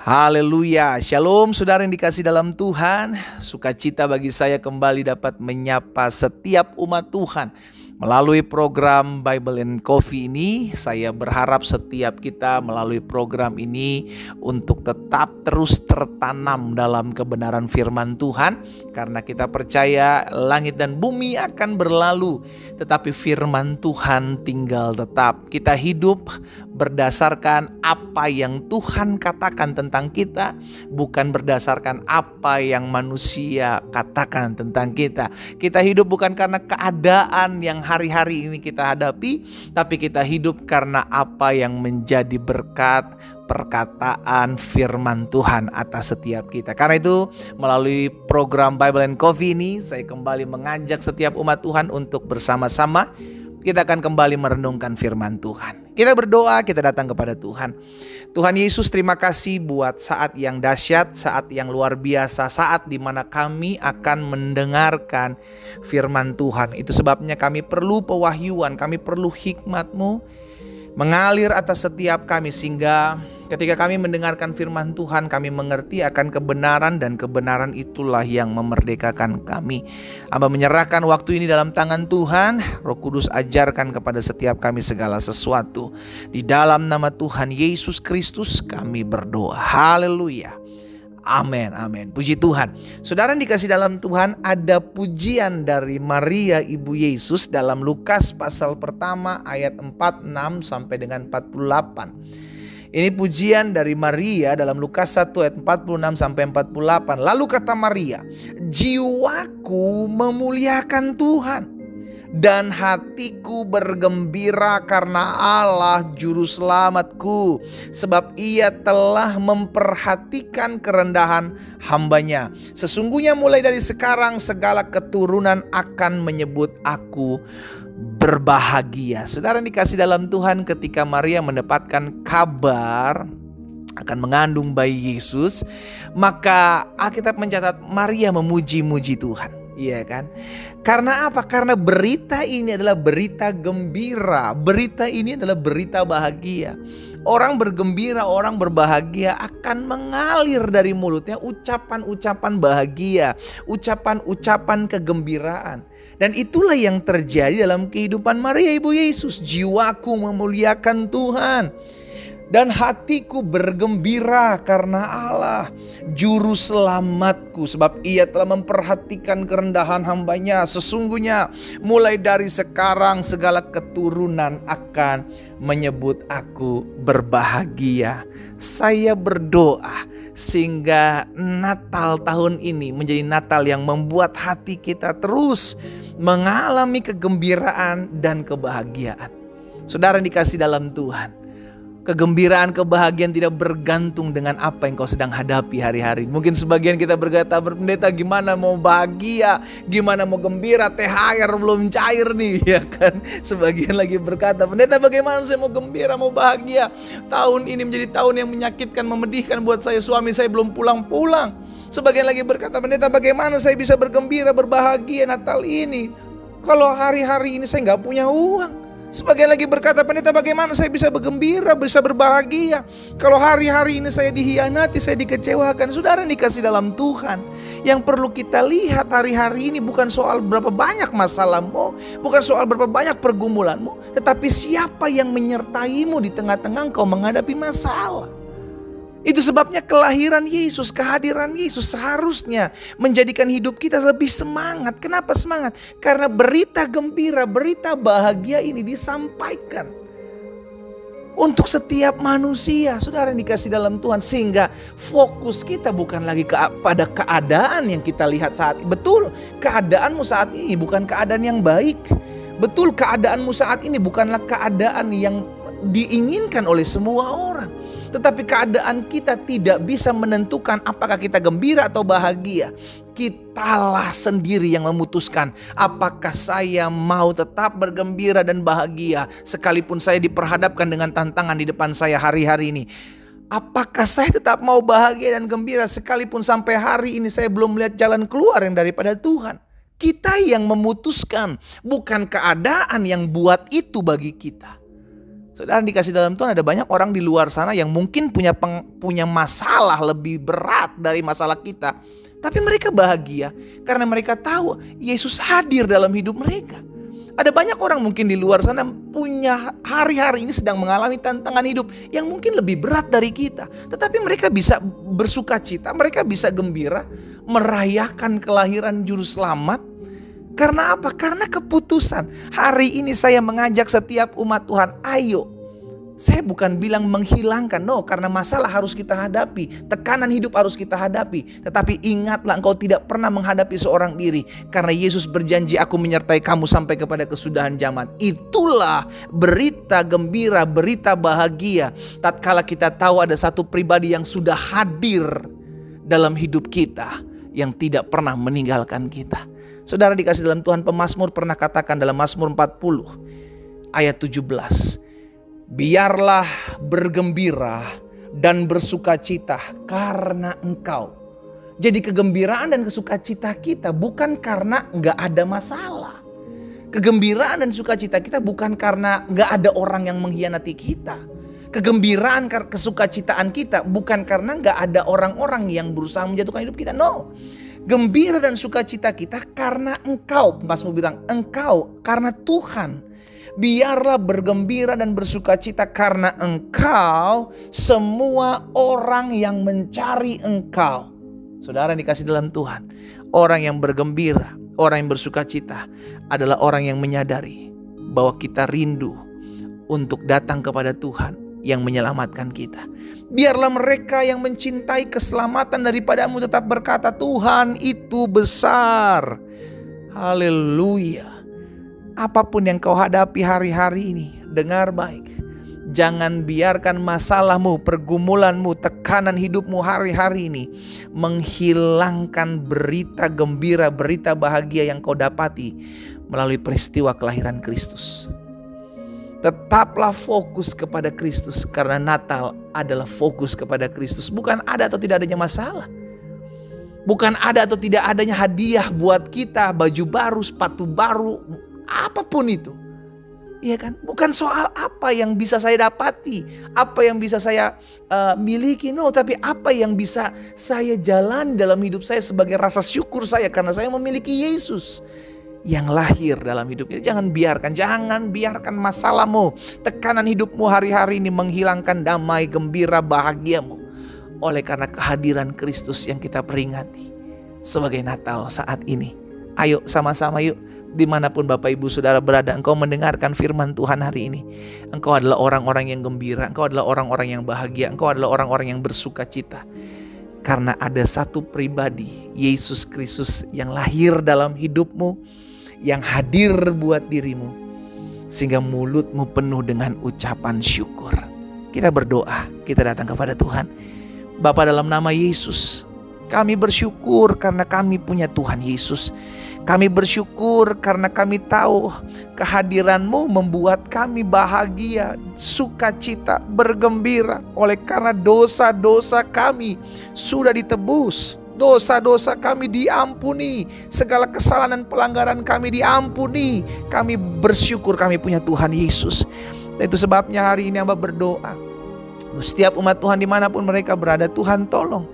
Haleluya, shalom saudara yang dikasih dalam Tuhan. Sukacita bagi saya kembali dapat menyapa setiap umat Tuhan melalui program Bible and Coffee ini. Saya berharap setiap kita melalui program ini untuk tetap terus tertanam dalam kebenaran firman Tuhan. Karena kita percaya langit dan bumi akan berlalu, tetapi firman Tuhan tinggal tetap. Kita hidup berdasarkan apa yang Tuhan katakan tentang kita, bukan berdasarkan apa yang manusia katakan tentang kita. Kita hidup bukan karena keadaan yang hari-hari ini kita hadapi, tapi kita hidup karena apa yang menjadi berkat perkataan firman Tuhan atas setiap kita. Karena itu melalui program Bible and Coffee ini saya kembali mengajak setiap umat Tuhan untuk bersama-sama kita akan kembali merenungkan firman Tuhan. Kita berdoa, kita datang kepada Tuhan. Tuhan Yesus, terima kasih buat saat yang dahsyat, saat yang luar biasa, saat di mana kami akan mendengarkan firman Tuhan. Itu sebabnya kami perlu pewahyuan, kami perlu hikmat-Mu mengalir atas setiap kami, sehingga ketika kami mendengarkan firman Tuhan, kami mengerti akan kebenaran, dan kebenaran itulah yang memerdekakan kami. Hamba menyerahkan waktu ini dalam tangan Tuhan. Roh Kudus ajarkan kepada setiap kami segala sesuatu. Di dalam nama Tuhan Yesus Kristus kami berdoa. Haleluya. Amin, amin. Puji Tuhan. Saudara yang dikasih dalam Tuhan, ada pujian dari Maria Ibu Yesus dalam Lukas pasal pertama ayat 46 sampai dengan 48. Ini pujian dari Maria dalam Lukas 1 ayat 46 sampai 48. Lalu kata Maria, "Jiwaku memuliakan Tuhan, dan hatiku bergembira karena Allah juru selamatku, sebab Ia telah memperhatikan kerendahan hambanya. Sesungguhnya mulai dari sekarang segala keturunan akan menyebut aku berbahagia." Saudara yang dikasih dalam Tuhan, ketika Maria mendapatkan kabar akan mengandung bayi Yesus, maka Alkitab mencatat Maria memuji-muji Tuhan. Iya kan? Karena apa? Karena berita ini adalah berita gembira. Berita ini adalah berita bahagia. Orang bergembira, orang berbahagia akan mengalir dari mulutnya ucapan-ucapan bahagia, ucapan-ucapan kegembiraan. Dan itulah yang terjadi dalam kehidupan Maria Ibu Yesus. Jiwaku memuliakan Tuhan, dan hatiku bergembira karena Allah juru selamatku, sebab Ia telah memperhatikan kerendahan hambanya. Sesungguhnya mulai dari sekarang segala keturunan akan menyebut aku berbahagia. Saya berdoa sehingga Natal tahun ini menjadi Natal yang membuat hati kita terus mengalami kegembiraan dan kebahagiaan. Saudara yang dikasih dalam Tuhan, kegembiraan, kebahagiaan tidak bergantung dengan apa yang kau sedang hadapi hari-hari. Mungkin sebagian kita berkata, "Pendeta, gimana mau bahagia? Gimana mau gembira? THR belum cair nih," ya kan? Sebagian lagi berkata, "Pendeta, bagaimana saya mau gembira, mau bahagia? Tahun ini menjadi tahun yang menyakitkan, memedihkan buat saya. Suami saya belum pulang-pulang." Sebagian lagi berkata, "Pendeta, bagaimana saya bisa bergembira, berbahagia Natal ini kalau hari-hari ini saya nggak punya uang?" Sebagian lagi berkata, "Pendeta, bagaimana saya bisa bergembira, bisa berbahagia kalau hari-hari ini saya dihianati, saya dikecewakan?" Saudara yang dikasih dalam Tuhan, yang perlu kita lihat hari-hari ini bukan soal berapa banyak masalahmu, bukan soal berapa banyak pergumulanmu, tetapi siapa yang menyertaimu di tengah-tengah engkau menghadapi masalah. Itu sebabnya kelahiran Yesus, kehadiran Yesus seharusnya menjadikan hidup kita lebih semangat. Kenapa semangat? Karena berita gembira, berita bahagia ini disampaikan untuk setiap manusia. Saudara yang dikasih dalam Tuhan, sehingga fokus kita bukan lagi pada keadaan yang kita lihat saat ini. Betul, keadaanmu saat ini bukan keadaan yang baik. Betul, keadaanmu saat ini bukanlah keadaan yang diinginkan oleh semua orang. Tetapi keadaan kita tidak bisa menentukan apakah kita gembira atau bahagia. Kitalah sendiri yang memutuskan apakah saya mau tetap bergembira dan bahagia sekalipun saya diperhadapkan dengan tantangan di depan saya hari-hari ini. Apakah saya tetap mau bahagia dan gembira sekalipun sampai hari ini saya belum melihat jalan keluar yang daripada Tuhan. Kita yang memutuskan, bukan keadaan yang buat itu bagi kita. Saudara dikasih dalam Tuhan, ada banyak orang di luar sana yang mungkin punya masalah lebih berat dari masalah kita. Tapi mereka bahagia karena mereka tahu Yesus hadir dalam hidup mereka. Ada banyak orang mungkin di luar sana punya hari-hari ini sedang mengalami tantangan hidup yang mungkin lebih berat dari kita. Tetapi mereka bisa bersuka cita, mereka bisa gembira, merayakan kelahiran Juru Selamat. Karena apa? Karena keputusan. Hari ini saya mengajak setiap umat Tuhan, ayo. Saya bukan bilang menghilangkan, no, karena masalah harus kita hadapi, tekanan hidup harus kita hadapi. Tetapi ingatlah, engkau tidak pernah menghadapi seorang diri, karena Yesus berjanji, aku menyertai kamu sampai kepada kesudahan zaman. Itulah berita gembira, berita bahagia. Tatkala kita tahu ada satu pribadi yang sudah hadir dalam hidup kita, yang tidak pernah meninggalkan kita. Saudara dikasih dalam Tuhan, pemazmur pernah katakan dalam Mazmur 40 ayat 17. Biarlah bergembira dan bersukacita karena engkau. Jadi kegembiraan dan kesukacita kita bukan karena gak ada masalah. Kegembiraan dan sukacita kita bukan karena gak ada orang yang mengkhianati kita. Kegembiraan, kesukacitaan kita bukan karena gak ada orang-orang yang berusaha menjatuhkan hidup kita. No. Gembira dan sukacita kita karena engkau. Mazmur bilang engkau, karena Tuhan. Biarlah bergembira dan bersukacita karena engkau, semua orang yang mencari engkau. Saudara yang dikasih dalam Tuhan, orang yang bergembira, orang yang bersukacita adalah orang yang menyadari bahwa kita rindu untuk datang kepada Tuhan yang menyelamatkan kita. Biarlah mereka yang mencintai keselamatan daripadamu tetap berkata, Tuhan itu besar. Haleluya. Apapun yang kau hadapi hari-hari ini, dengar baik. Jangan biarkan masalahmu, pergumulanmu, tekanan hidupmu hari-hari ini menghilangkan berita gembira, berita bahagia yang kau dapati melalui peristiwa kelahiran Kristus. Tetaplah fokus kepada Kristus, karena Natal adalah fokus kepada Kristus. Bukan ada atau tidak adanya masalah. Bukan ada atau tidak adanya hadiah buat kita, baju baru, sepatu baru, apapun itu. Iya kan? Bukan soal apa yang bisa saya dapati, apa yang bisa saya miliki, no, tapi apa yang bisa saya jalani dalam hidup saya sebagai rasa syukur saya karena saya memiliki Yesus yang lahir dalam hidupnya. Jangan biarkan masalahmu, tekanan hidupmu hari-hari ini menghilangkan damai, gembira, bahagiamu oleh karena kehadiran Kristus yang kita peringati sebagai Natal saat ini. Ayo sama-sama yuk, dimanapun Bapak Ibu Saudara berada, engkau mendengarkan firman Tuhan hari ini. Engkau adalah orang-orang yang gembira, engkau adalah orang-orang yang bahagia, engkau adalah orang-orang yang bersuka cita. Karena ada satu pribadi, Yesus Kristus, yang lahir dalam hidupmu, yang hadir buat dirimu, sehingga mulutmu penuh dengan ucapan syukur. Kita berdoa, kita datang kepada Tuhan. Bapa, dalam nama Yesus, kami bersyukur karena kami punya Tuhan Yesus. Kami bersyukur karena kami tahu kehadiran-Mu membuat kami bahagia, sukacita, bergembira. Oleh karena dosa-dosa kami sudah ditebus, dosa-dosa kami diampuni, segala kesalahan dan pelanggaran kami diampuni. Kami bersyukur kami punya Tuhan Yesus. Dan itu sebabnya hari ini hamba berdoa, setiap umat Tuhan dimanapun mereka berada, Tuhan tolong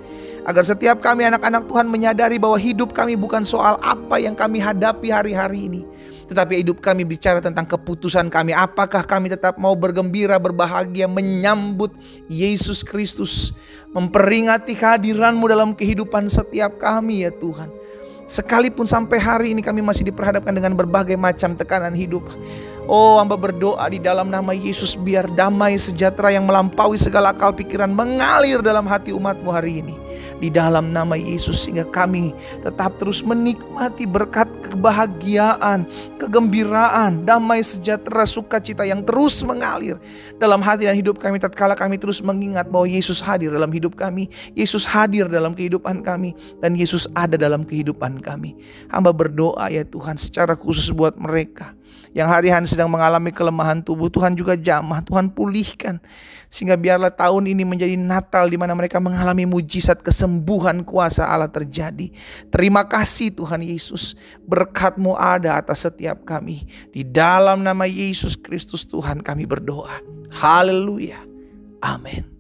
agar setiap kami anak-anak Tuhan menyadari bahwa hidup kami bukan soal apa yang kami hadapi hari-hari ini, tetapi hidup kami bicara tentang keputusan kami. Apakah kami tetap mau bergembira, berbahagia, menyambut Yesus Kristus, memperingati kehadiran-Mu dalam kehidupan setiap kami ya Tuhan. Sekalipun sampai hari ini kami masih diperhadapkan dengan berbagai macam tekanan hidup, oh, hamba berdoa di dalam nama Yesus, biar damai sejahtera yang melampaui segala akal pikiran mengalir dalam hati umat-Mu hari ini. Di dalam nama Yesus, sehingga kami tetap terus menikmati berkat kebahagiaan, kegembiraan, damai sejahtera, sukacita yang terus mengalir dalam hati dan hidup kami tatkala kami terus mengingat bahwa Yesus hadir dalam hidup kami, Yesus hadir dalam kehidupan kami, dan Yesus ada dalam kehidupan kami. Hamba berdoa ya Tuhan, secara khusus buat mereka yang hari-hari sedang mengalami kelemahan tubuh, Tuhan juga jamah, Tuhan pulihkan. Sehingga biarlah tahun ini menjadi Natal di mana mereka mengalami mujizat kesembuhan kuasa Allah terjadi. Terima kasih Tuhan Yesus, berkat-Mu ada atas setiap kami. Di dalam nama Yesus Kristus Tuhan kami berdoa. Haleluya. Amin.